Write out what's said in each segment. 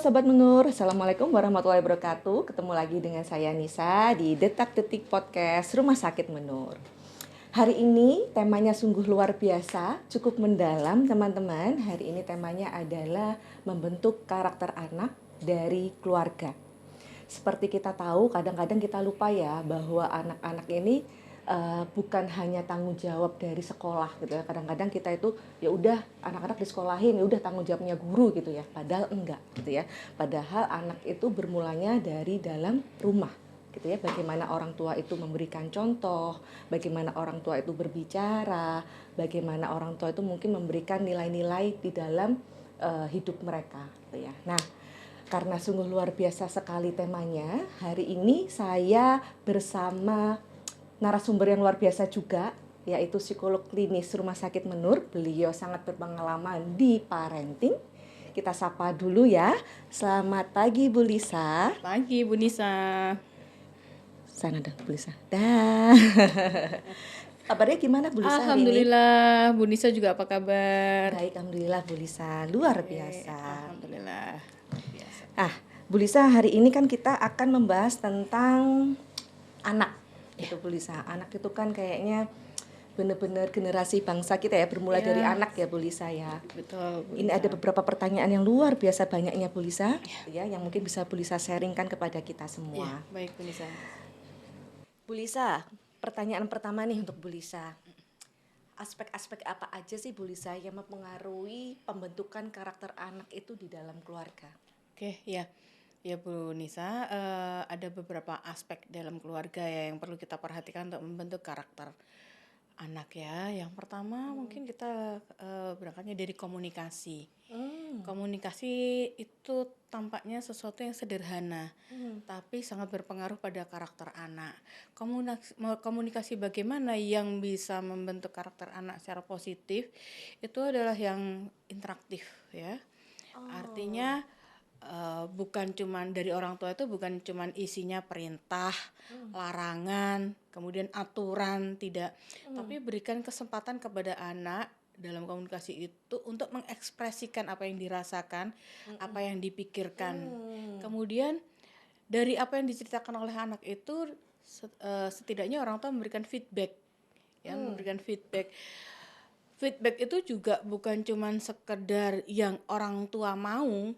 Sobat Menur, Assalamualaikum warahmatullahi wabarakatuh. Ketemu lagi dengan saya Nisa di Detak Detik Podcast Rumah Sakit Menur. Hari ini temanya sungguh luar biasa, cukup mendalam teman-teman. Hari ini temanya adalah membentuk karakter anak dari keluarga. Seperti kita tahu, kadang-kadang kita lupa ya bahwa anak-anak ini bukan hanya tanggung jawab dari sekolah gitu ya. Kadang-kadang kita itu ya udah anak-anak disekolahin, ya udah tanggung jawabnya guru gitu ya. Padahal enggak gitu ya. Padahal anak itu bermulanya dari dalam rumah gitu ya. Bagaimana orang tua itu memberikan contoh, bagaimana orang tua itu berbicara, bagaimana orang tua itu mungkin memberikan nilai-nilai di dalam hidup mereka gitu ya. Nah, karena sungguh luar biasa sekali temanya, hari ini saya bersama narasumber yang luar biasa juga, yaitu psikolog klinis Rumah Sakit Menur. Beliau sangat berpengalaman di parenting. Kita sapa dulu ya. Selamat pagi Bu Lisa. Pagi Bu Nisa. Sana dong Bu Lisa. Dah. Kabarnya gimana Bu Lisa hari ini? Alhamdulillah, Bu Nisa juga apa kabar? Baik, alhamdulillah Bu Lisa. Luar biasa. Alhamdulillah. Biasa. Bu Lisa, hari ini kan kita akan membahas tentang anak. Itu Bu Lisa. Anak itu kan kayaknya benar-benar generasi bangsa kita ya, bermula dari anak ya Bu Lisa ya. Betul, Bu Ini Nisa. ada beberapa pertanyaan yang luar biasa banyaknya Bu Lisa ya, yang mungkin bisa Bu Lisa sharingkan kepada kita semua. Ya, baik Bu Nisa. Bu Lisa, pertanyaan pertama nih untuk Bu Lisa. Aspek-aspek apa aja sih Bu Lisa yang mempengaruhi pembentukan karakter anak itu di dalam keluarga? Oke, ya. Ya Bu Nisa, ada beberapa aspek dalam keluarga ya yang perlu kita perhatikan untuk membentuk karakter anak ya. Yang pertama mungkin kita berangkatnya dari komunikasi. Komunikasi itu tampaknya sesuatu yang sederhana, tapi sangat berpengaruh pada karakter anak. Komunikasi bagaimana yang bisa membentuk karakter anak secara positif itu adalah yang interaktif ya. Artinya bukan cuman dari orang tua itu bukan cuman isinya perintah, larangan, kemudian aturan, tidak. Tapi berikan kesempatan kepada anak dalam komunikasi itu untuk mengekspresikan apa yang dirasakan, apa yang dipikirkan. Kemudian dari apa yang diceritakan oleh anak itu setidaknya orang tua memberikan feedback. Ya, memberikan feedback. Feedback itu juga bukan cuman sekedar yang orang tua mau,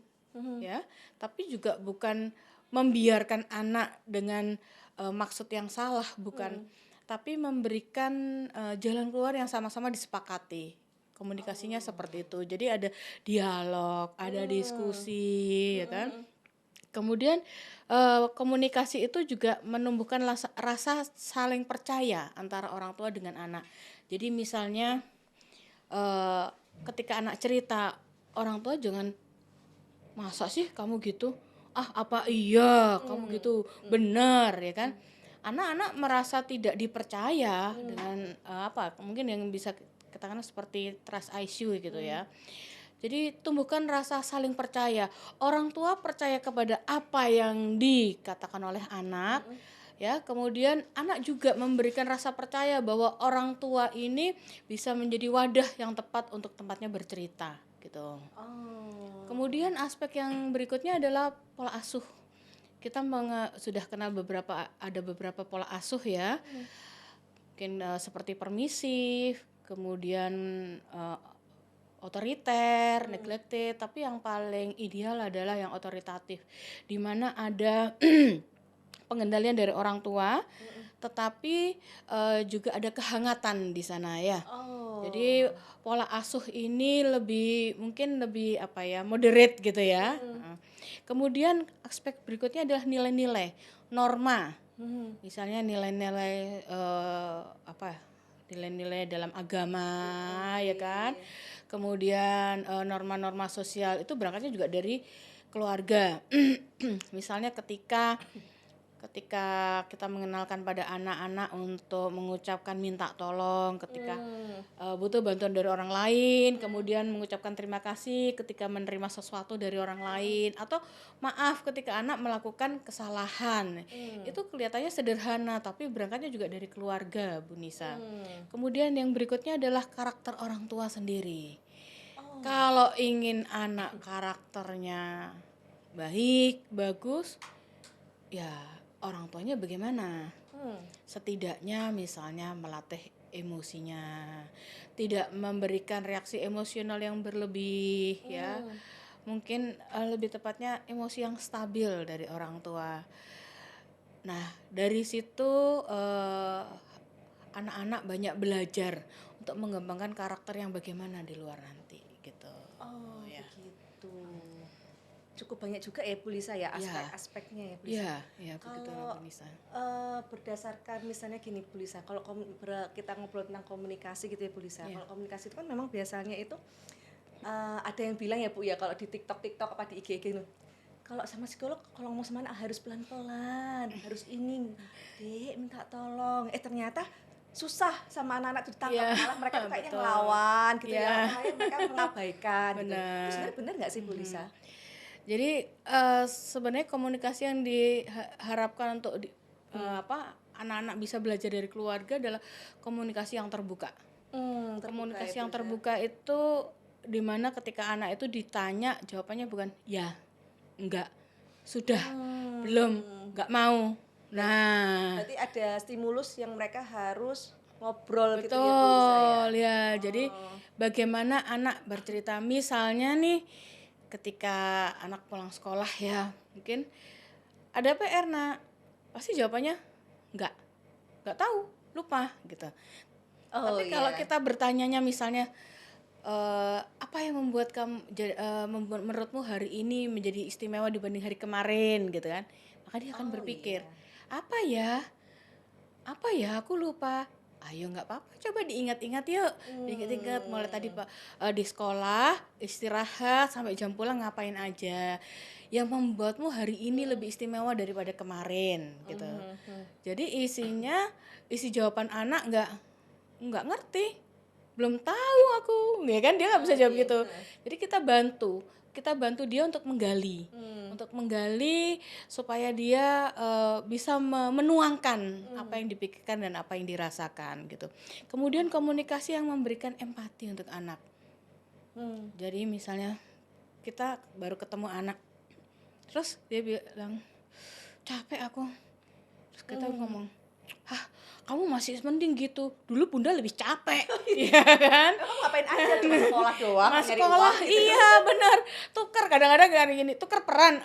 ya, tapi juga bukan membiarkan anak dengan maksud yang salah, bukan, tapi memberikan jalan keluar yang sama-sama disepakati. Komunikasinya seperti itu. Jadi ada dialog, ada diskusi, ya kan? Kemudian komunikasi itu juga menumbuhkan rasa saling percaya antara orang tua dengan anak. Jadi misalnya ketika anak cerita, orang tua jangan, masa sih kamu gitu? Apa iya kamu gitu? Benar ya kan? Anak-anak merasa tidak dipercaya dengan mungkin yang bisa katakan seperti trust issue gitu ya. Jadi tumbuhkan rasa saling percaya. Orang tua percaya kepada apa yang dikatakan oleh anak. Ya, kemudian anak juga memberikan rasa percaya bahwa orang tua ini bisa menjadi wadah yang tepat untuk tempatnya bercerita gitu. Kemudian aspek yang berikutnya adalah pola asuh. Kita sudah kenal ada beberapa pola asuh ya. Mungkin seperti permisif, kemudian otoriter, neglected, tapi yang paling ideal adalah yang otoritatif, di mana ada pengendalian dari orang tua, tetapi juga ada kehangatan di sana ya. Jadi pola asuh ini mungkin lebih moderate gitu ya. Kemudian aspek berikutnya adalah nilai-nilai, norma. Misalnya nilai-nilai nilai-nilai dalam agama, ya kan. Kemudian norma-norma sosial itu berangkatnya juga dari keluarga. Misalnya ketika kita mengenalkan pada anak-anak untuk mengucapkan minta tolong ketika butuh bantuan dari orang lain, kemudian mengucapkan terima kasih ketika menerima sesuatu dari orang lain, atau maaf ketika anak melakukan kesalahan. Itu kelihatannya sederhana, tapi berangkatnya juga dari keluarga, Bu Nisa. Kemudian yang berikutnya adalah karakter orang tua sendiri. Kalau ingin anak karakternya baik, bagus, ya orang tuanya bagaimana? Setidaknya misalnya melatih emosinya, tidak memberikan reaksi emosional yang berlebih ya. Mungkin lebih tepatnya emosi yang stabil dari orang tua. Nah, dari situ anak-anak banyak belajar untuk mengembangkan karakter yang bagaimana di luar nanti gitu. Oh, Ya. begitu. Cukup banyak juga ya Bu Lisa ya aspek-aspeknya ya Bu Lisa. Iya, iya begitu Kalau Bu Nisa. berdasarkan misalnya gini Bu Lisa, kalau kita ngobrol tentang komunikasi gitu ya Bu Lisa. Iya. Kalau komunikasi itu kan memang biasanya itu ada yang bilang ya Bu ya, kalau di TikTok apa di IG gitu. Kalau sama psikolog kalau ngomong sama anak harus pelan-pelan, harus ini, Dek minta tolong. Ternyata susah sama anak-anak itu ditangkap, Iya, malah mereka tuh kayaknya betul. ngelawan gitu Iya. ya, makanya mereka mengabaikan gitu. Itu Benar. sebenarnya benar nggak sih Bu Lisa? Jadi sebenarnya komunikasi yang diharapkan untuk anak-anak bisa belajar dari keluarga adalah komunikasi yang terbuka. Komunikasi yang terbuka itu dimana ketika anak itu ditanya jawabannya bukan ya, enggak, sudah, belum, enggak mau. Nah, Berarti ada stimulus yang mereka harus ngobrol gitu ya Bu Lisa ya. betul ya. Jadi bagaimana anak bercerita, misalnya nih ketika anak pulang sekolah ya, mungkin ada PR nak, pasti jawabannya enggak tahu, lupa gitu. Tapi kalau kita bertanyanya misalnya apa yang membuat kamu menurutmu hari ini menjadi istimewa dibanding hari kemarin gitu kan, maka dia akan berpikir apa ya aku lupa. Ayo nggak apa-apa, coba diingat-ingat yuk. Diingat-ingat mulai tadi Pak di sekolah istirahat sampai jam pulang ngapain aja yang membuatmu hari ini lebih istimewa daripada kemarin gitu. Jadi isi jawaban anak nggak ngerti, belum tahu aku, ya kan dia nggak bisa jawab gitu. Jadi kita bantu dia untuk menggali supaya dia bisa menuangkan apa yang dipikirkan dan apa yang dirasakan gitu. Kemudian komunikasi yang memberikan empati untuk anak. Jadi misalnya kita baru ketemu anak, terus dia bilang capek aku, terus kita ngomong, kamu masih mending gitu, dulu bunda lebih capek. Iya kan? Kamu ngapain aja cuma sekolah doang, Mas sekolah gitu. Iya benar, tukar kadang-kadang kayak gini, tukar peran,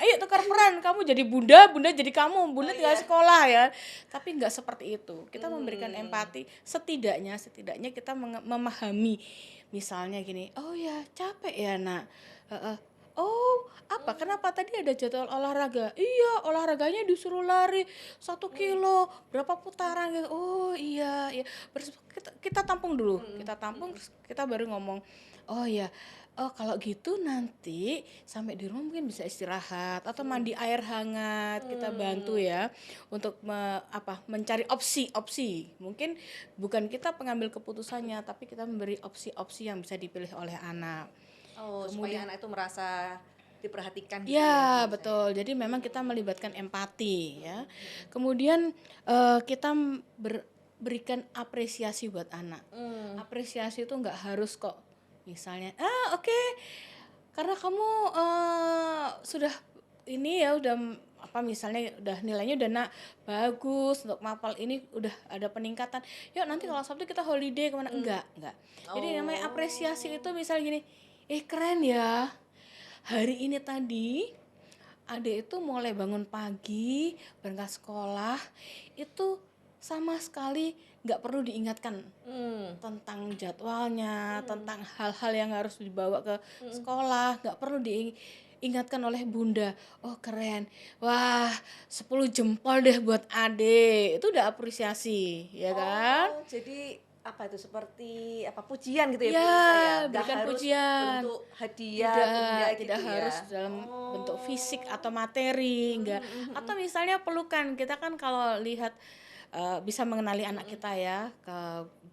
kamu jadi bunda jadi kamu, bunda tinggal sekolah ya. Tapi nggak seperti itu, kita memberikan empati, setidaknya kita memahami. Misalnya gini, oh ya capek ya nak, kenapa tadi ada jadwal olahraga? Iya, olahraganya disuruh lari 1 kilo, berapa putaran gitu. Oh iya. Kita tampung dulu, terus kita baru ngomong, oh ya, kalau gitu nanti sampai di rumah mungkin bisa istirahat atau mandi air hangat. Kita bantu ya untuk mencari opsi. Mungkin bukan kita pengambil keputusannya, tapi kita memberi opsi-opsi yang bisa dipilih oleh anak. Supaya anak itu merasa diperhatikan gitu ya. Betul. Jadi memang kita melibatkan empati ya. Kemudian kita berikan apresiasi buat anak. Apresiasi itu nggak harus kok. Misalnya, oke, karena kamu sudah ini ya udah misalnya udah nilainya udah bagus untuk mapal ini udah ada peningkatan. Yuk nanti kalau Sabtu kita holiday kemana? Enggak. Jadi namanya apresiasi itu misalnya gini, keren ya. Hari ini tadi adik itu mulai bangun pagi, berangkat sekolah, itu sama sekali nggak perlu diingatkan tentang jadwalnya, tentang hal-hal yang harus dibawa ke sekolah, nggak perlu diingatkan oleh bunda. Oh keren, wah 10 jempol deh buat adik, itu udah apresiasi, ya kan? Jadi apa itu seperti pujian gitu ya, berikan pujian, bentuk hadiah tidak harus dalam bentuk fisik atau materi, enggak. Atau misalnya pelukan, kita kan kalau lihat bisa mengenali anak kita ya,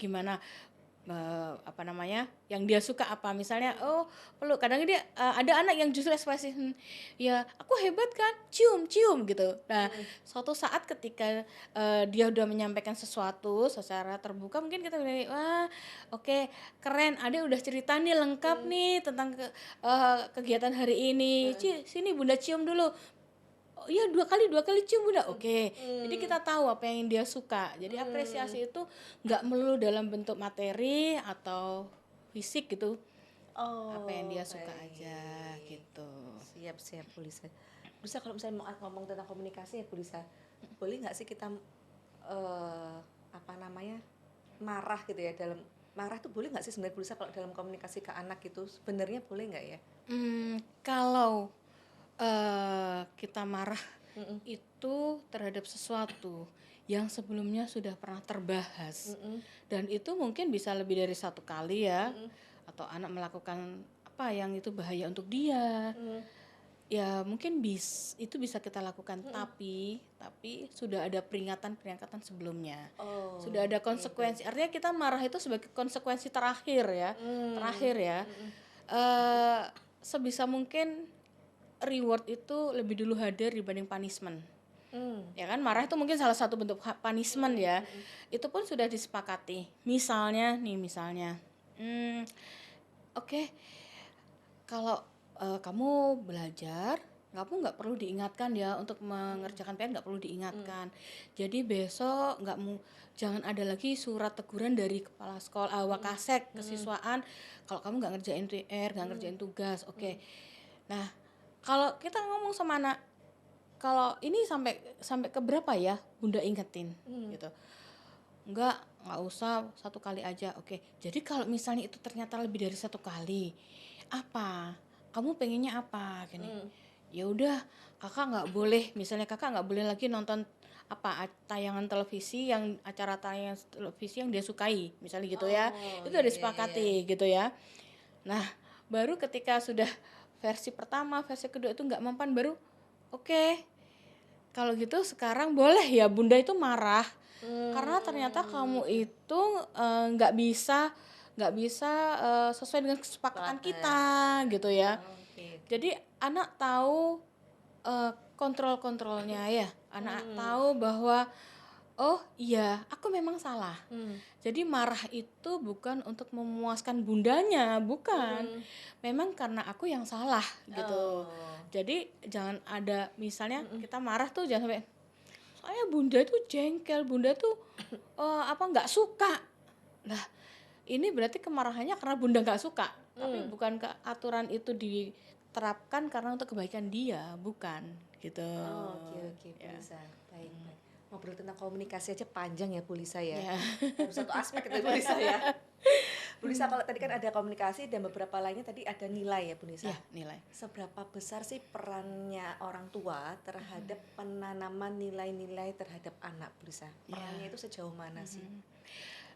gimana apa namanya, yang dia suka apa, misalnya peluk, kadang dia ada anak yang justru ekspresi ya aku hebat kan, cium cium gitu. Nah suatu saat ketika dia udah menyampaikan sesuatu secara terbuka, mungkin kita bilang wah oke, keren, Ade udah cerita nih lengkap nih tentang kegiatan hari ini, sini bunda cium dulu. Oh iya, dua kali cium bunda. Oke. Jadi kita tahu apa yang dia suka. Jadi apresiasi itu nggak melulu dalam bentuk materi atau fisik gitu. Apa yang Oh, dia suka aja baik. gitu. Siap Bu Lisa. Bu Lisa, kalau misalnya mau ngomong tentang komunikasi ya Bu Lisa, boleh nggak sih kita apa namanya, marah gitu ya, dalam marah tuh boleh nggak sih sebenarnya Bu Lisa kalau dalam komunikasi ke anak gitu, sebenarnya boleh nggak ya? Kalau kita marah itu terhadap sesuatu yang sebelumnya sudah pernah terbahas, dan itu mungkin bisa lebih dari satu kali ya, atau anak melakukan apa yang itu bahaya untuk dia, ya mungkin itu bisa kita lakukan, tapi sudah ada peringatan sebelumnya, Oh, sudah ada konsekuensi. Artinya kita marah itu sebagai konsekuensi terakhir ya, Eh, sebisa mungkin reward itu lebih dulu hadir dibanding punishment. Ya kan, marah itu mungkin salah satu bentuk punishment ya. Itu pun sudah disepakati. Misalnya, oke, kalau kamu belajar, kamu nggak perlu diingatkan ya untuk mengerjakan PR, nggak perlu diingatkan. Jadi besok jangan ada lagi surat teguran dari kepala sekolah, wakasek kesiswaan kalau kamu nggak ngerjain PR, nggak ngerjain tugas. Oke. Nah, kalau kita ngomong sama anak, kalau ini sampai ke berapa ya bunda ingetin gitu, nggak usah, satu kali aja. Oke, jadi kalau misalnya itu ternyata lebih dari satu kali, apa kamu pengennya apa gini, ya udah kakak nggak boleh, misalnya kakak nggak boleh lagi nonton tayangan televisi, acara tayangan televisi yang dia sukai misalnya gitu ya. Itu udah disepakati gitu ya. Nah, baru ketika sudah versi pertama, versi kedua itu nggak mempan, baru oke, kalau gitu sekarang boleh ya bunda itu marah karena ternyata kamu itu nggak bisa sesuai dengan kesepakatan kita gitu ya. Jadi anak tahu kontrolnya ya, anak tahu bahwa oh iya, aku memang salah. Jadi marah itu bukan untuk memuaskan bundanya, bukan. Memang karena aku yang salah gitu. Jadi jangan ada, misalnya kita marah tuh jangan sampai soalnya bunda itu jengkel, bunda tuh nggak suka. Lah, ini berarti kemarahannya karena bunda nggak suka, tapi bukan ke aturan itu diterapkan karena untuk kebaikan dia, bukan gitu. Oke Bu Lisa, baik. Ngobrol tentang komunikasi aja panjang ya Bu Lisa ya. Ya. Baru satu aspek itu Bu Lisa ya. Bu Lisa, kalau tadi kan ada komunikasi dan beberapa lainnya tadi ada nilai ya Bu Lisa. Ya, nilai. Seberapa besar sih perannya orang tua terhadap penanaman nilai-nilai terhadap anak Bu Lisa? Perannya itu sejauh mana sih?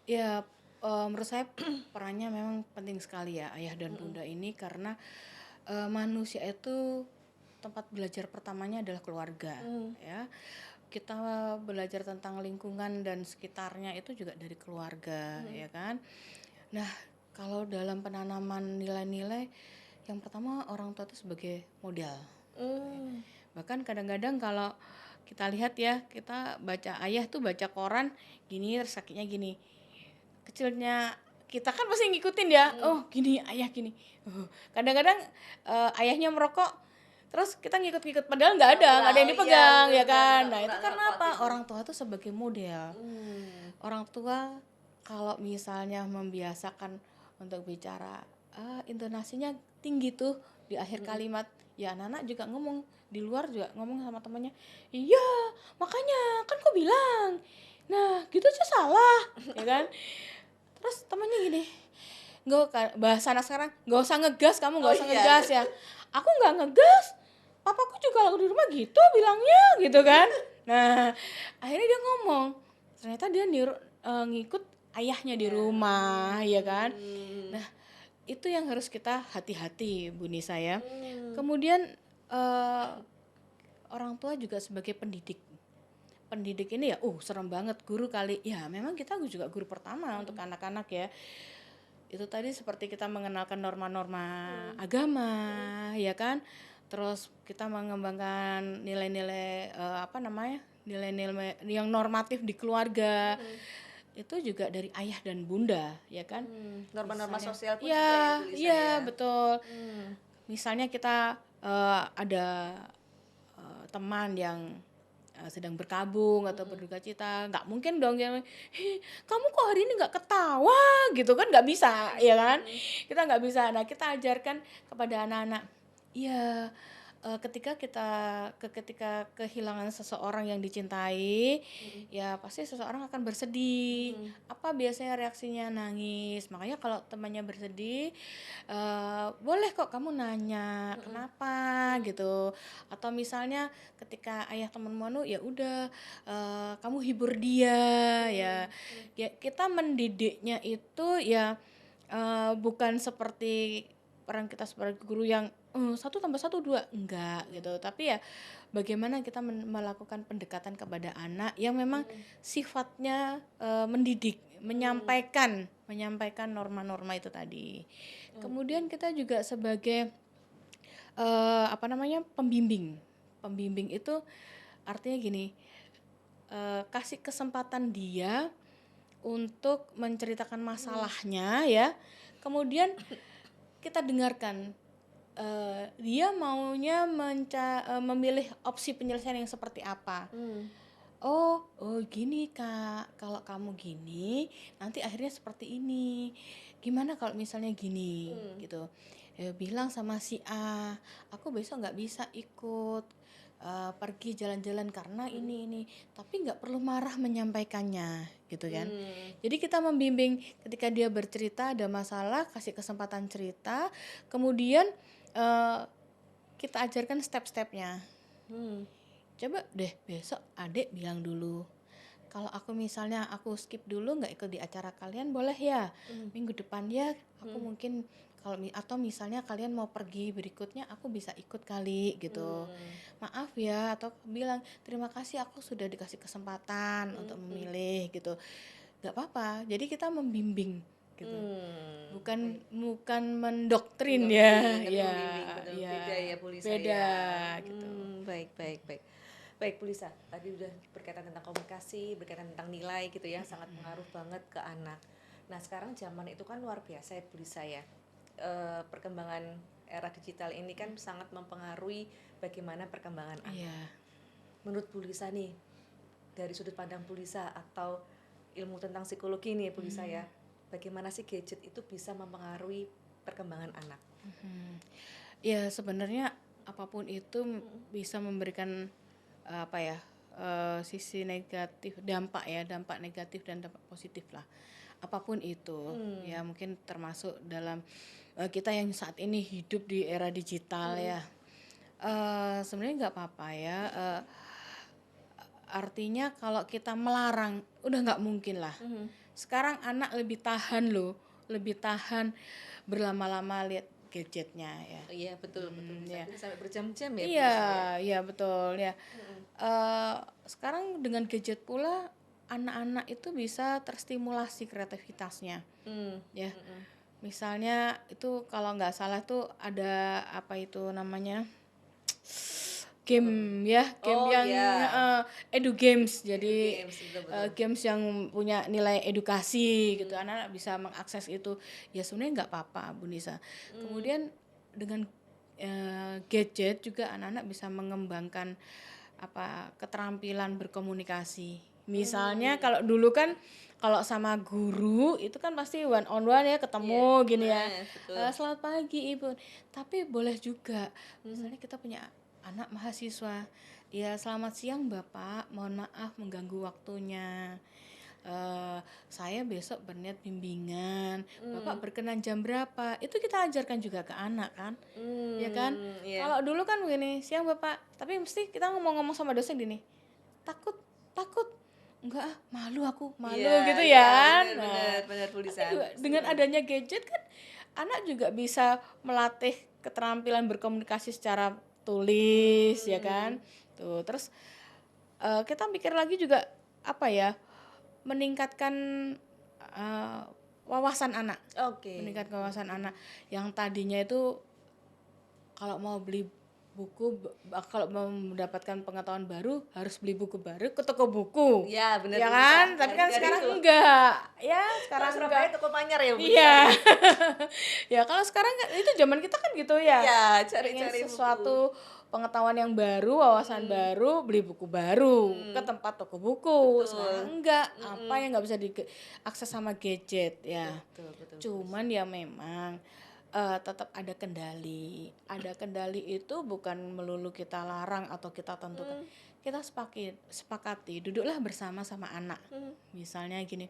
Ya, menurut saya perannya memang penting sekali ya ayah dan bunda ini, karena manusia itu tempat belajar pertamanya adalah keluarga ya. Kita belajar tentang lingkungan dan sekitarnya itu juga dari keluarga ya kan. Nah, kalau dalam penanaman nilai-nilai, yang pertama orang tua itu sebagai model. Bahkan kadang-kadang kalau kita lihat ya, kita baca, ayah tuh baca koran gini terus kakinya gini, kecilnya kita kan pasti ngikutin ya, oh gini ayah gini. Kadang-kadang ayahnya merokok terus kita ngikut-ngikut, padahal nggak ada yang dipegang ya kan. Nah itu karena apa? Orang tua tuh sebagai model. Orang tua kalau misalnya membiasakan untuk bicara, intonasinya tinggi tuh di akhir kalimat, ya anak-anak juga ngomong, di luar juga ngomong sama temannya, iya makanya kan kok bilang, nah gitu aja salah ya kan. Terus temannya gini, bahasa anak sekarang, nggak usah ngegas, kamu nggak usah ngegas ya. Aku nggak ngegas, papaku juga di rumah gitu bilangnya gitu kan. Nah akhirnya dia ngomong, ternyata dia ngikut ayahnya di rumah ya kan. Nah itu yang harus kita hati-hati Bu Nisa ya. Kemudian orang tua juga sebagai pendidik ini ya, serem banget guru kali ya. Memang kita juga guru pertama untuk anak-anak ya. itu tadi seperti kita mengenalkan norma-norma agama, ya kan? Terus kita mengembangkan nilai-nilai nilai-nilai yang normatif di keluarga. Itu juga dari ayah dan bunda, ya kan? Norma-norma Misalnya, sosial pun juga ya ya, Bu Lisa iya ya. betul. Misalnya kita ada teman yang sedang berkabung atau berduka cita, nggak mungkin dong yang kamu kok hari ini nggak ketawa gitu kan, nggak bisa, ya kan? Kita nggak bisa. Nah, kita ajarkan kepada anak-anak, iya, ketika kehilangan seseorang yang dicintai, ya pasti seseorang akan bersedih. Apa biasanya reaksinya? Nangis. Makanya kalau temannya bersedih, boleh kok kamu nanya kenapa gitu. Atau misalnya ketika ayah temanmu ya udah, kamu hibur dia, ya kita mendidiknya itu ya bukan seperti peran kita sebagai guru yang 1+1 2 enggak gitu, tapi ya bagaimana kita melakukan pendekatan kepada anak yang memang sifatnya mendidik, menyampaikan norma-norma itu tadi. Kemudian kita juga sebagai pembimbing. Pembimbing itu artinya gini, kasih kesempatan dia untuk menceritakan masalahnya ya. Kemudian kita dengarkan dia maunya memilih opsi penyelesaian yang seperti apa. Oh gini Kak, kalau kamu gini nanti akhirnya seperti ini. Gimana kalau misalnya gini gitu. Bilang sama si A, aku besok nggak bisa ikut pergi jalan-jalan karena ini. Tapi nggak perlu marah menyampaikannya gitu kan. Jadi kita membimbing ketika dia bercerita ada masalah, kasih kesempatan cerita, kemudian kita ajarkan step-stepnya. Coba deh besok adik bilang dulu, kalau aku misalnya aku skip dulu nggak ikut di acara kalian boleh ya, minggu depan ya aku mungkin atau misalnya kalian mau pergi berikutnya aku bisa ikut kali gitu, maaf ya, atau bilang terima kasih aku sudah dikasih kesempatan untuk memilih gitu, nggak apa-apa. Jadi kita membimbing gitu, bukan mendoktrin ya, Membimbing, betul. ya Beda ya Bu Lisa beda ya. gitu. Baik Bu Lisa, tadi udah berkaitan tentang komunikasi, berkaitan tentang nilai gitu ya, sangat pengaruh banget ke anak. Nah sekarang zaman itu kan luar biasa ya Bu Lisa ya. Perkembangan era digital ini kan sangat mempengaruhi bagaimana perkembangan anak. Iya. Menurut Bu Lisa nih, dari sudut pandang Bu Lisa atau ilmu tentang psikologi nih Bu Lisa ya, bagaimana sih gadget itu bisa mempengaruhi perkembangan anak? Ya sebenarnya apapun itu bisa memberikan sisi negatif, dampak negatif dan dampak positif lah. Apapun itu, ya mungkin termasuk dalam kita yang saat ini hidup di era digital ya. Sebenarnya nggak apa-apa ya. Artinya kalau kita melarang, udah nggak mungkin lah. Sekarang anak lebih tahan loh, lebih tahan berlama-lama lihat gadgetnya ya. Iya betul. Ya. Bisa sampai berjam-jam ya. Iya betul ya. Sekarang dengan gadget pula anak-anak itu bisa terstimulasi kreativitasnya, ya. Misalnya itu kalau nggak salah tuh ada apa itu namanya game ya, edu games. Jadi games yang punya nilai edukasi gitu, anak-anak bisa mengakses itu. Ya sebenarnya nggak apa-apa Bu Nisa. Kemudian dengan gadget juga anak-anak bisa mengembangkan keterampilan berkomunikasi. Misalnya kalau dulu kan kalau sama guru itu kan pasti one on one ya, ketemu gini ya. Selamat pagi Ibu. Tapi boleh juga misalnya kita punya anak mahasiswa, ya selamat siang Bapak, mohon maaf mengganggu waktunya. Saya besok berniat bimbingan, Bapak berkenan jam berapa? Itu kita ajarkan juga ke anak kan, ya kan? Kalau dulu kan begini, siang Bapak, tapi mesti kita ngomong-ngomong sama dosen gini, takut, enggak malu gitu ya. Benar Bu Lisa. Dengan adanya gadget kan, anak juga bisa melatih keterampilan berkomunikasi secara tulis, ya kan? Tuh, terus kita pikir lagi juga meningkatkan wawasan anak. Oke. Meningkatkan wawasan anak yang tadinya itu kalau mau beli buku, kalau mau mendapatkan pengetahuan baru harus beli buku baru ke toko buku. Ya, benar Ya Bu kan? Lisa. Tapi kan Dari sekarang itu. enggak. Ya, sekarang Kalau Surabaya enggak. toko Manyar ya Bu Lisa. Iya. Ya kalau sekarang kan itu zaman kita kan gitu ya. Iya, Pengen cari-cari buku. sesuatu pengetahuan yang baru, wawasan baru, beli buku baru ke tempat toko buku. Betul. Sekarang enggak. Apa yang enggak bisa diakses sama gadget ya. Betul. Cuman ya memang tetap ada kendali. Ada kendali itu bukan melulu kita larang atau kita tentukan. Kita sepakati, duduklah bersama sama anak. Misalnya gini,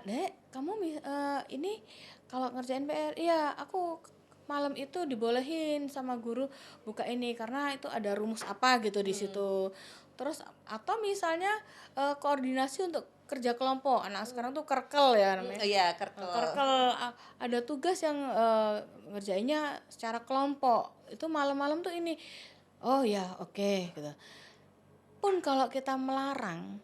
Dek, kamu ini kalau ngerjain PR, iya aku malam itu dibolehin sama guru buka ini karena itu ada rumus apa gitu di situ. Terus atau misalnya koordinasi untuk kerja kelompok. Anak sekarang tuh kerkel ya namanya. Iya, kerkel. Kerkel ada tugas yang ngerjainnya secara kelompok. Itu malam-malam tuh ini. Oh ya, oke gitu. Pun kalau kita melarang,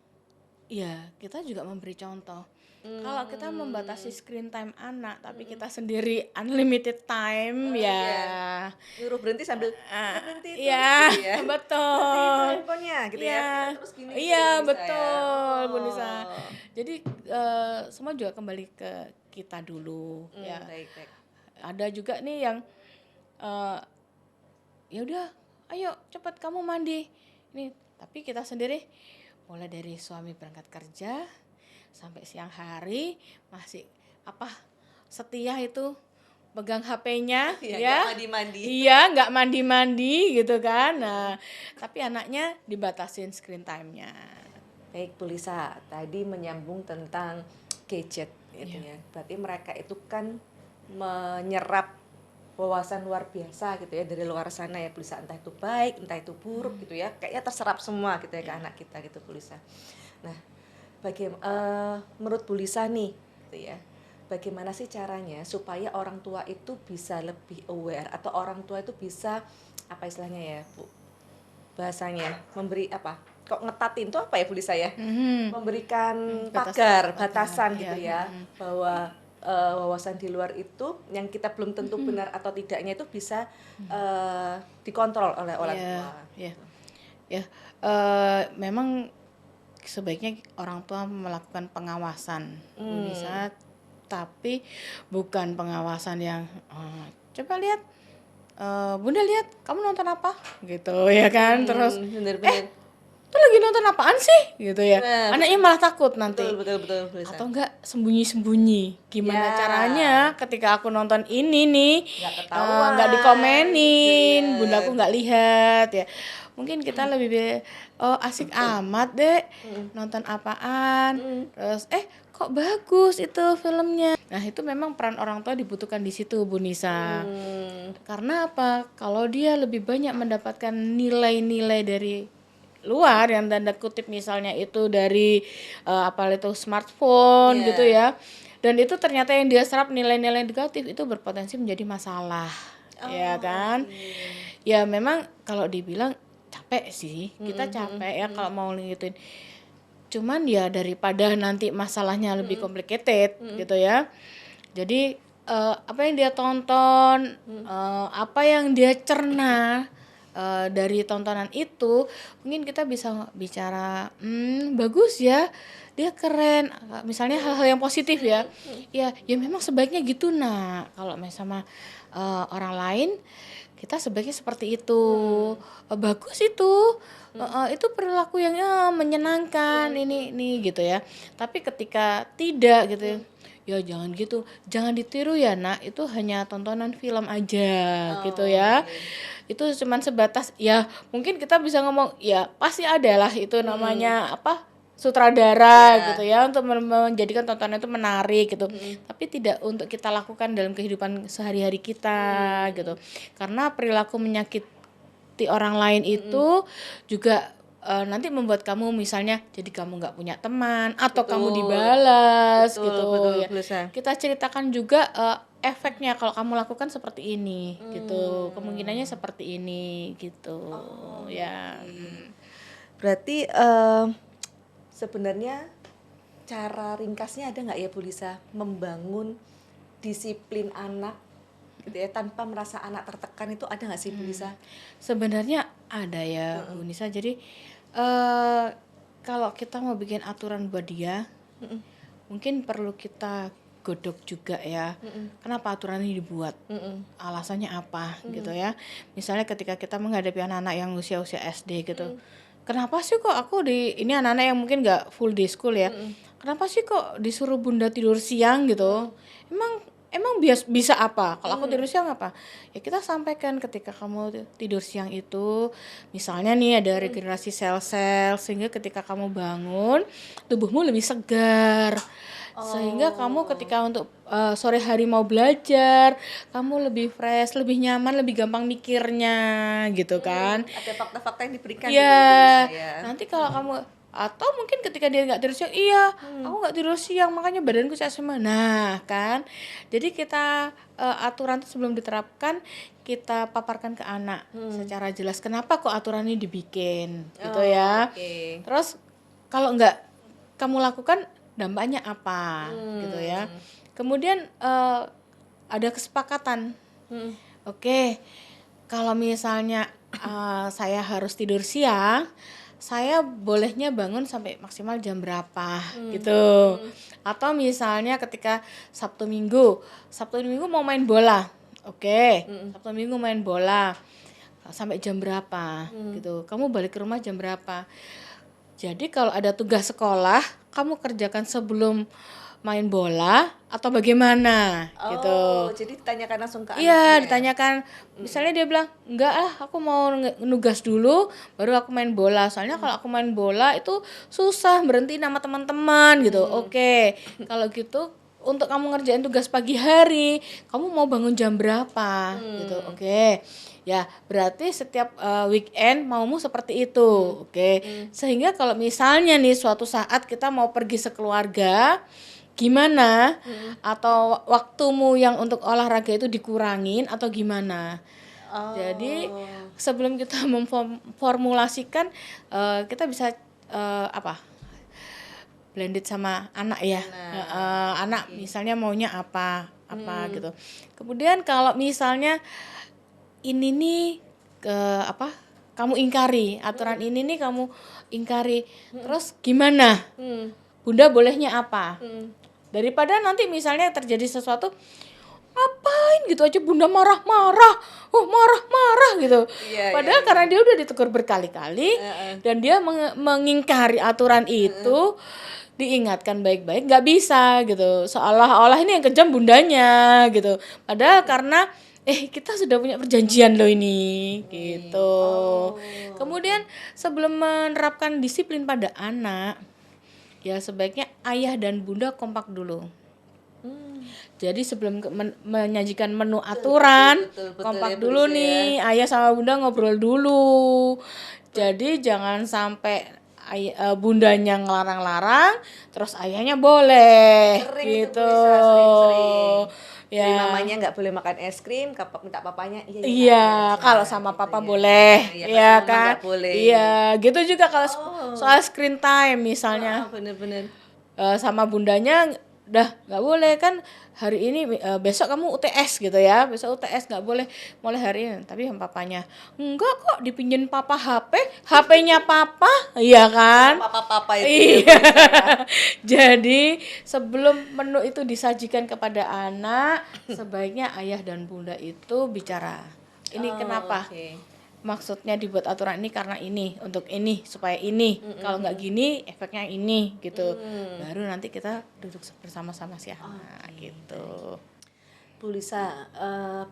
ya kita juga memberi contoh. Kalau kita membatasi screen time anak, tapi kita sendiri unlimited time, ya. Nyuruh berhenti sambil berhenti terus Iya, gitu ya. betul. Itu handphonenya gitu ya. Iya, Kita terus gini. iya Bu Lisa ya. betul, Bu Nisa. Oh. Jadi semua juga kembali ke kita dulu, ya. Baik. Ada juga nih yang ya udah, ayo cepat kamu mandi. Ini, tapi kita sendiri mulai dari suami berangkat kerja sampai siang hari masih setia itu pegang HP-nya ya. Nggak mandi-mandi. Iya, nggak mandi-mandi gitu kan. Nah, tapi anaknya dibatasin screen time-nya. Baik Bu Lisa, tadi menyambung tentang gadget gitu ya. Berarti mereka itu kan menyerap wawasan luar biasa gitu ya dari luar sana ya Bu Lisa, entah itu baik, entah itu buruk gitu ya. Kayaknya terserap semua gitu ya ke anak kita gitu Bu Lisa. Nah, menurut Bu Lisa nih gitu ya. Bagaimana sih caranya supaya orang tua itu bisa lebih aware atau orang tua itu bisa apa istilahnya ya Bu? Bahasanya memberi apa? Kok ngetatin tuh apa ya Bu Lisa ya? Memberikan pagar, batasan gitu ya, bahwa wawasan di luar itu yang kita belum tentu benar atau tidaknya itu bisa dikontrol oleh orang tua. Ya, memang sebaiknya orang tua melakukan pengawasan, bisa, tapi bukan pengawasan yang coba lihat, Bunda lihat kamu nonton apa gitu ya kan, terus Bener-bener. tuh lagi nonton apaan sih gitu ya. Nah, Anaknya malah takut nanti. Betul Bu Lisa. Atau enggak sembunyi-sembunyi. Gimana Ya. caranya ketika aku nonton ini nih Nggak ketahuan. nggak dikomenin, Bener. bunda aku nggak lihat ya. Mungkin kita lebih asik amat deh nonton apaan. Terus kok bagus itu filmnya. Nah, itu memang peran orang tua dibutuhkan di situ, Bu Nisa. Karena apa? Kalau dia lebih banyak mendapatkan nilai-nilai dari luar yang tanda kutip misalnya itu dari itu smartphone gitu ya, dan itu ternyata yang dia serap nilai-nilai negatif itu berpotensi menjadi masalah, ya kan. Ya memang kalau dibilang capek sih, kita capek ya kalau mau ngikutin, cuman ya daripada nanti masalahnya lebih complicated gitu ya. Jadi apa yang dia tonton, apa yang dia cerna dari tontonan itu, mungkin kita bisa bicara bagus ya, dia keren, misalnya hal-hal yang positif ya. Ya memang sebaiknya gitu nak. Kalau sama orang lain kita sebaiknya seperti itu. Bagus itu perilaku yang menyenangkan ini gitu ya. Tapi ketika tidak gitu ya jangan gitu, jangan ditiru ya nak, itu hanya tontonan film aja gitu ya. Itu cuman sebatas ya, mungkin kita bisa ngomong ya pasti ada lah itu namanya sutradara gitu ya, untuk menjadikan tontonan itu menarik gitu. Tapi tidak untuk kita lakukan dalam kehidupan sehari-hari kita gitu. Karena perilaku menyakiti orang lain itu juga nanti membuat kamu misalnya jadi kamu nggak punya teman atau kamu dibalas gitu ya. Kita ceritakan juga efeknya kalau kamu lakukan seperti ini gitu, kemungkinannya seperti ini gitu ya. Berarti sebenarnya cara ringkasnya ada nggak ya Bu Lisa membangun disiplin anak gitu ya tanpa merasa anak tertekan, itu ada nggak sih Bu Lisa? Sebenarnya ada ya Bu Nisa. Jadi eh kalau kita mau bikin aturan buat dia, Mm-mm. mungkin perlu kita godok juga ya. Kenapa aturan ini dibuat? Mm-mm. Alasannya apa gitu ya. Misalnya ketika kita menghadapi anak-anak yang usia-usia SD gitu. Kenapa sih kok aku ini anak-anak yang mungkin nggak full day school ya. Kenapa sih kok disuruh bunda tidur siang gitu? Emang bisa apa? Kalau aku tidur siang apa? Ya kita sampaikan ketika kamu tidur siang itu, misalnya nih ada regenerasi sel-sel sehingga ketika kamu bangun tubuhmu lebih segar. Sehingga kamu ketika untuk sore hari mau belajar, kamu lebih fresh, lebih nyaman, lebih gampang mikirnya gitu kan. Ada fakta-fakta yang diberikan gitu ya Bu Iya, Lisa ya. nanti kalau kamu atau mungkin ketika dia nggak tidur siang, iya, aku nggak tidur siang makanya badanku sehat semua. Nah, kan, jadi kita aturan itu sebelum diterapkan kita paparkan ke anak secara jelas kenapa kok aturan ini dibikin, gitu ya. Oke. Terus kalau nggak kamu lakukan dampaknya apa, gitu ya. Kemudian ada kesepakatan. Oke, kalau misalnya saya harus tidur siang, saya bolehnya bangun sampai maksimal jam berapa gitu. Atau misalnya ketika Sabtu Minggu mau main bola. Oke, Sabtu Minggu main bola sampai jam berapa gitu. Kamu balik ke rumah jam berapa? Jadi kalau ada tugas sekolah, kamu kerjakan sebelum main bola atau bagaimana gitu. Jadi ditanyakan langsung ke Iya, anaknya. ditanyakan. Misalnya dia bilang, enggak ah, aku mau nugas dulu, baru aku main bola. Soalnya kalau aku main bola itu susah berhenti sama teman-teman gitu. Oke, kalau gitu untuk kamu ngerjain tugas pagi hari, kamu mau bangun jam berapa gitu. Oke, ya berarti setiap weekend maumu seperti itu. Oke, sehingga kalau misalnya nih suatu saat kita mau pergi sekeluarga, gimana atau waktumu yang untuk olahraga itu dikurangin atau gimana. Jadi sebelum kita memformulasikan kita bisa blended sama anak ya. Anak misalnya maunya apa gitu. Kemudian kalau misalnya ini nih kamu ingkari aturan ini nih kamu ingkari, terus gimana? Bunda bolehnya apa? Daripada nanti misalnya terjadi sesuatu, ngapain gitu aja bunda marah-marah, marah-marah gitu. Padahal karena dia udah ditegur berkali-kali dan dia mengingkari aturan itu, diingatkan baik-baik, nggak bisa gitu. Seolah-olah ini yang kejam bundanya gitu. Padahal karena kita sudah punya perjanjian loh ini gitu. Kemudian sebelum menerapkan disiplin pada anak, ya sebaiknya ayah dan bunda kompak dulu. Jadi sebelum menyajikan menu aturan, kompak ya, dulu Lisa, nih, ayah sama bunda ngobrol dulu. Jadi jangan sampai bundanya ngelarang-larang, terus ayahnya boleh. Sering gitu. itu Bu Lisa, sering-sering. Ya. Jadi mamanya nggak boleh makan es krim, minta papanya Iya, kalau sama papa boleh, ya kan? nggak boleh. Iya, gitu juga kalau soal screen time misalnya. Bener-bener. Sama bundanya udah nggak boleh kan hari ini, besok kamu UTS gitu ya, besok UTS nggak boleh mulai hari ini. Tapi yang papanya enggak kok, dipinjemin papa HP-nya papa, iya kan? Papa-papa itu iya. Jadi sebelum menu itu disajikan kepada anak, sebaiknya ayah dan bunda itu bicara. Ini kenapa? Maksudnya dibuat aturan ini karena ini, untuk ini, supaya ini. Kalau nggak gini, efeknya ini gitu. Baru nanti kita duduk bersama-sama si anak gitu. Bu Lisa,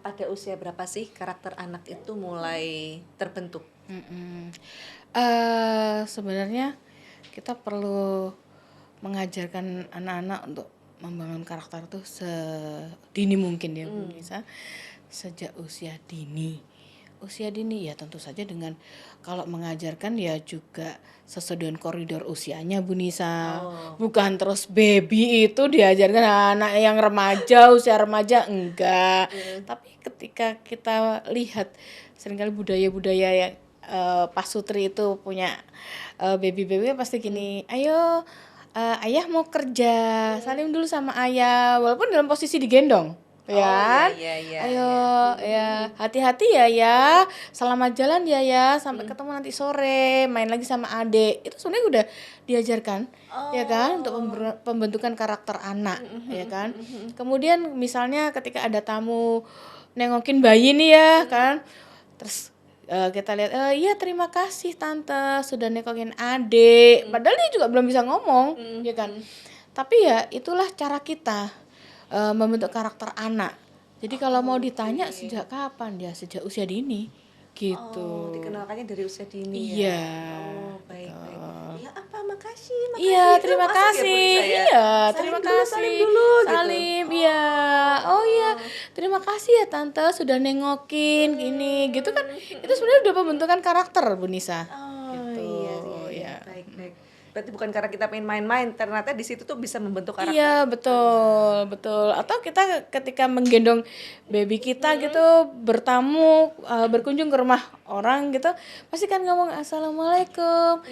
pada usia berapa sih karakter anak itu mulai terbentuk? Sebenarnya kita perlu mengajarkan anak-anak untuk membangun karakter itu sedini mungkin ya Bu Lisa. Sejak usia dini ya tentu saja dengan kalau mengajarkan ya juga sesuai dengan koridor usianya Bu Nisa. Bukan terus baby itu diajarkan anak yang remaja, usia remaja enggak. Tapi ketika kita lihat seringkali budaya-budaya yang Pak Sutri itu punya baby-baby pasti gini, ayo ayah mau kerja, salim dulu sama ayah, walaupun dalam posisi digendong, ya. Iya. Ayo, ya hati-hati ya, selamat jalan ya, sampai ketemu nanti sore, main lagi sama adik. Itu sebenarnya udah diajarkan, ya kan, untuk pembentukan karakter anak, ya kan. Kemudian misalnya ketika ada tamu nengokin bayi nih ya kan, terus kita lihat, iya terima kasih tante sudah nengokin adik, padahal dia juga belum bisa ngomong, ya kan. Tapi ya itulah cara kita membentuk karakter anak. Jadi kalau mau ditanya sejak kapan, ya sejak usia dini gitu. Dikenalkannya dari usia dini Iya. ya. Baik. Ya apa, makasih. Iya, Itu terima masuk ya, Bu kasih. Nisa, ya? Iya, Salim terima dulu, kasih. salim dulu, gitu. Salim, iya. Oh iya, terima kasih ya tante sudah nengokin gini. Gitu kan. Itu sebenarnya udah pembentukan karakter, Bu Nisa. Gitu. Iya. Baik. Berarti bukan karena kita pengen main-main, ternyata di situ tuh bisa membentuk karakter. Iya, betul. Atau kita ketika menggendong baby kita gitu, bertamu, berkunjung ke rumah orang gitu, pasti kan ngomong assalamualaikum,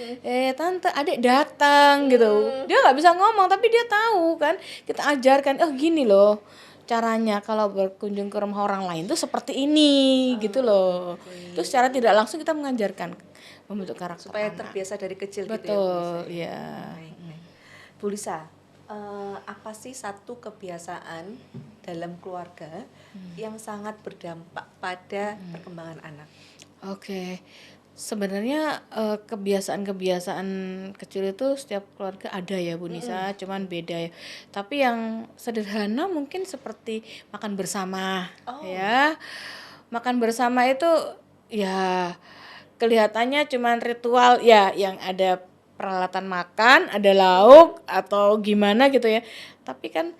tante, adik datang gitu. Dia nggak bisa ngomong tapi dia tahu kan. Kita ajarkan, oh gini loh caranya kalau berkunjung ke rumah orang lain tuh seperti ini gitu loh. Terus secara tidak langsung kita mengajarkan membentuk karakter Supaya anak. terbiasa dari kecil gitu ya, Bu Betul, Nisa. iya. Baik. Bu Lisa, apa sih satu kebiasaan dalam keluarga yang sangat berdampak pada perkembangan anak? Oke, sebenarnya kebiasaan-kebiasaan kecil itu setiap keluarga ada ya Bu Nisa, cuman beda ya. Tapi yang sederhana mungkin seperti makan bersama, ya. Makan bersama itu ya kelihatannya cuman ritual ya, yang ada peralatan makan, ada lauk atau gimana gitu ya. Tapi kan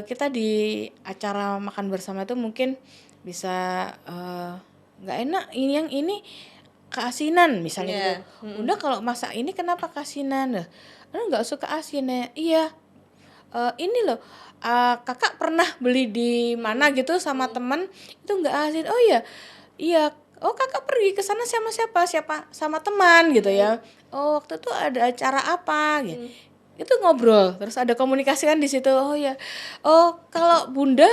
kita di acara makan bersama itu mungkin bisa nggak enak ini yang ini keasinan misalnya gitu. Bunda kalau masak ini kenapa keasinan? Lah, nggak suka asin ya. Iya. Ini loh, kakak pernah beli di mana gitu sama teman itu nggak asin. Oh iya. Oh kakak pergi ke sana sama siapa? Sama teman gitu ya. Oh waktu itu ada acara apa? Gitu. Itu ngobrol, terus ada komunikasi kan di situ. Oh ya. Oh kalau Bunda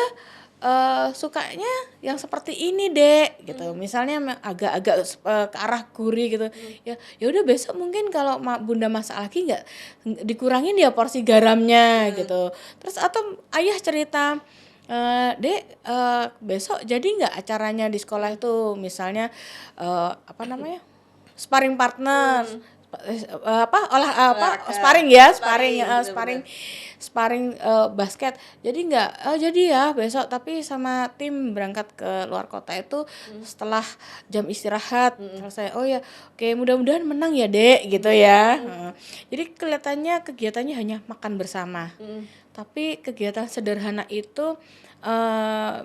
sukanya yang seperti ini dek gitu, misalnya agak-agak ke arah gurih gitu. Ya udah besok mungkin kalau Bunda masak lagi nggak dikurangin ya porsi garamnya gitu. Terus atau ayah cerita, dek besok jadi nggak acaranya di sekolah itu misalnya apa namanya sparring partner, sparring basket. Jadi nggak jadi ya besok, tapi sama tim berangkat ke luar kota itu setelah jam istirahat selesai. Oh ya oke, mudah-mudahan menang ya dek gitu ya. Jadi kelihatannya kegiatannya hanya makan bersama, tapi kegiatan sederhana itu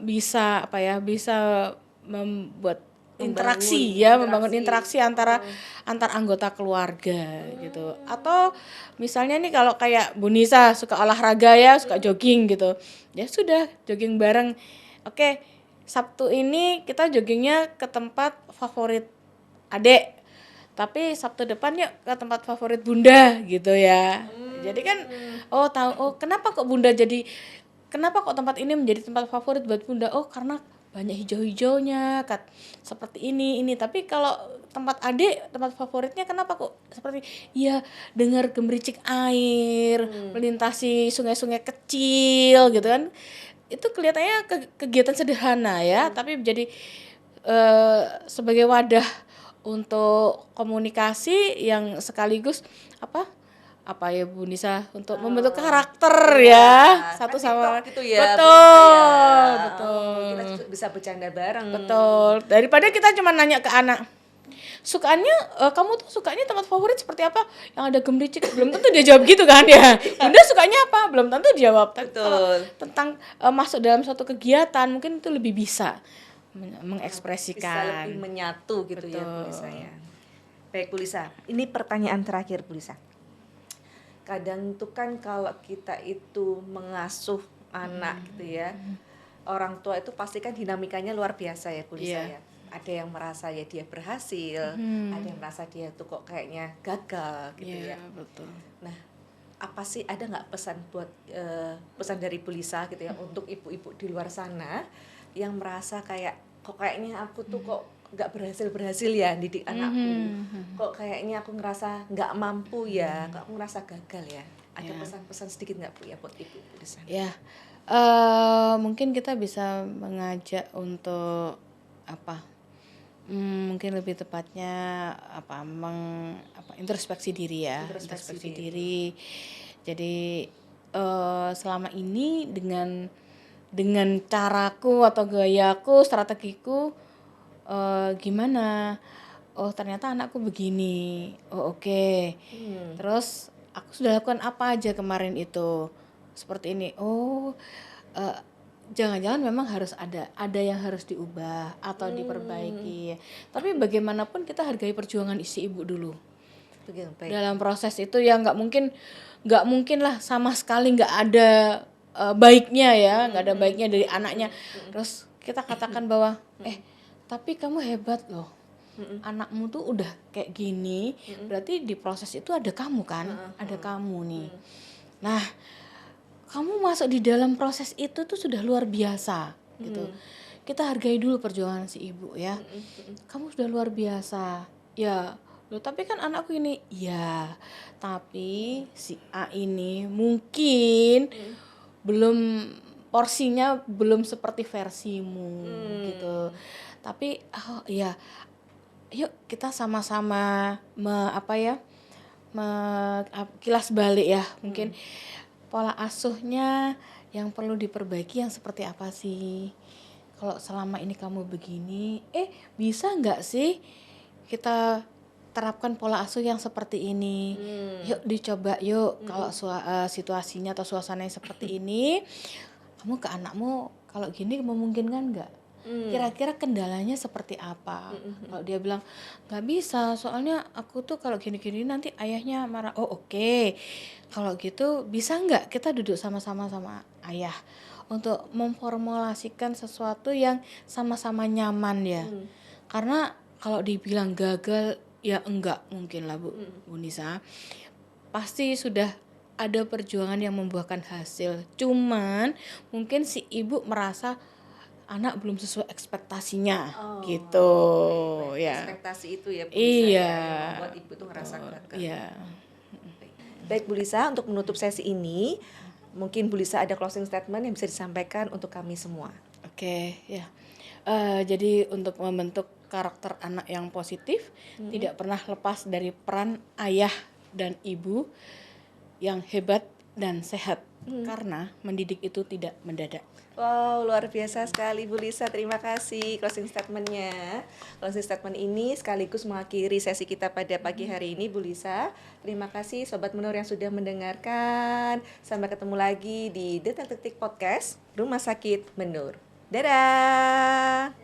bisa membuat membangun interaksi antar anggota keluarga gitu. Atau misalnya nih kalau kayak Bu Nisa suka olahraga ya, suka jogging gitu. Ya sudah, jogging bareng. Oke, Sabtu ini kita joggingnya ke tempat favorit Adek. Tapi Sabtu depan yuk ke tempat favorit Bunda gitu ya. Jadi kan kenapa kok tempat ini menjadi tempat favorit buat Bunda? Oh, karena banyak hijau-hijaunya, seperti ini. Tapi kalau tempat adik, tempat favoritnya kenapa kok seperti ya dengar gemericik air, melintasi sungai-sungai kecil gitu kan. Itu kelihatannya kegiatan sederhana ya, tapi menjadi sebagai wadah untuk komunikasi yang sekaligus apa ya Bu Nisa, untuk membentuk karakter ya satu sama gitu ya, betul. Kita bisa bercanda bareng. Betul. Daripada kita cuma nanya ke anak, kamu tuh sukanya tempat favorit seperti apa? Yang ada gemericik, belum tentu dia jawab gitu kan ya. Bunda sukanya apa? Belum tentu jawab. Betul. Tentang masuk dalam suatu kegiatan mungkin itu lebih bisa mengekspresikan. Bisa lebih menyatu gitu. Betul. Ya Bu Lisa ya. Baik Bu Lisa, ini pertanyaan terakhir Bu Lisa. Kadang tuh kan kalau kita itu mengasuh anak gitu ya, orang tua itu pasti kan dinamikanya luar biasa ya Bu Lisa ya. Ada yang merasa ya dia berhasil, ada yang merasa dia tuh kok kayaknya gagal gitu ya. Betul. Nah, apa sih, ada nggak pesan buat pesan dari Bu Lisa gitu ya untuk ibu-ibu di luar sana yang merasa kayak kok kayaknya aku tuh kok nggak berhasil ya didik anakku, kok kayaknya aku ngerasa nggak mampu ya, kok aku ngerasa gagal ya. Ada Ya. pesan-pesan sedikit nggak Bu ya buat ibu-ibu di sana? Ya, mungkin kita bisa mengajak untuk apa? Mungkin lebih tepatnya introspeksi diri ya, Introspeksi diri. diri. Jadi selama ini dengan caraku atau gayaku, strategiku gimana? Oh ternyata anakku begini. Oh oke. Terus aku sudah lakukan apa aja kemarin itu? Seperti ini. Oh jangan-jangan memang harus ada yang harus diubah atau diperbaiki. Tapi bagaimanapun kita hargai perjuangan isi ibu dulu. Begitu, baik. Dalam proses itu ya nggak mungkin lah sama sekali nggak ada baiknya ya, nggak ada baiknya dari anaknya. Terus kita katakan bahwa tapi kamu hebat loh, anakmu tuh udah kayak gini, berarti di proses itu ada kamu kan, ada kamu nih. Nah kamu masuk di dalam proses itu tuh sudah luar biasa gitu. Kita hargai dulu perjuangan si ibu ya. Kamu sudah luar biasa. Ya, loh tapi kan anakku ini. Ya, tapi si A ini mungkin belum porsinya belum seperti versimu gitu. Tapi ya, yuk kita sama-sama kilas balik ya. Mungkin pola asuhnya yang perlu diperbaiki yang seperti apa sih? Kalau selama ini kamu begini, bisa nggak sih kita terapkan pola asuh yang seperti ini? Yuk dicoba yuk. Kalau situasinya atau suasananya seperti ini, kamu ke anakmu kalau gini memungkinkan nggak? Kira-kira kendalanya seperti apa? Kalau dia bilang nggak bisa, soalnya aku tuh kalau gini-gini nanti ayahnya marah. Oh oke. Kalau gitu bisa nggak kita duduk sama-sama sama ayah untuk memformulasikan sesuatu yang sama-sama nyaman ya. Karena kalau dibilang gagal ya enggak mungkin lah Bu Nisa. Pasti sudah ada perjuangan yang membuahkan hasil. Cuman mungkin si ibu merasa anak belum sesuai ekspektasinya gitu. Baik. Ya. Ekspektasi itu ya Bu Lisa Iya. yang membuat ibu tuh ngerasa gagal. Iya. Baik Bu Lisa, untuk menutup sesi ini mungkin Bu Lisa ada closing statement yang bisa disampaikan untuk kami semua. Oke, ya. Jadi untuk membentuk karakter anak yang positif tidak pernah lepas dari peran ayah dan ibu yang hebat dan sehat. Karena mendidik itu tidak mendadak. Wow, luar biasa sekali Bu Lisa, terima kasih closing statementnya. Closing statement ini sekaligus mengakhiri sesi kita pada pagi hari ini Bu Lisa. Terima kasih Sobat Menur yang sudah mendengarkan. Sampai ketemu lagi di Detak Detik Podcast Rumah Sakit Menur. Dadah.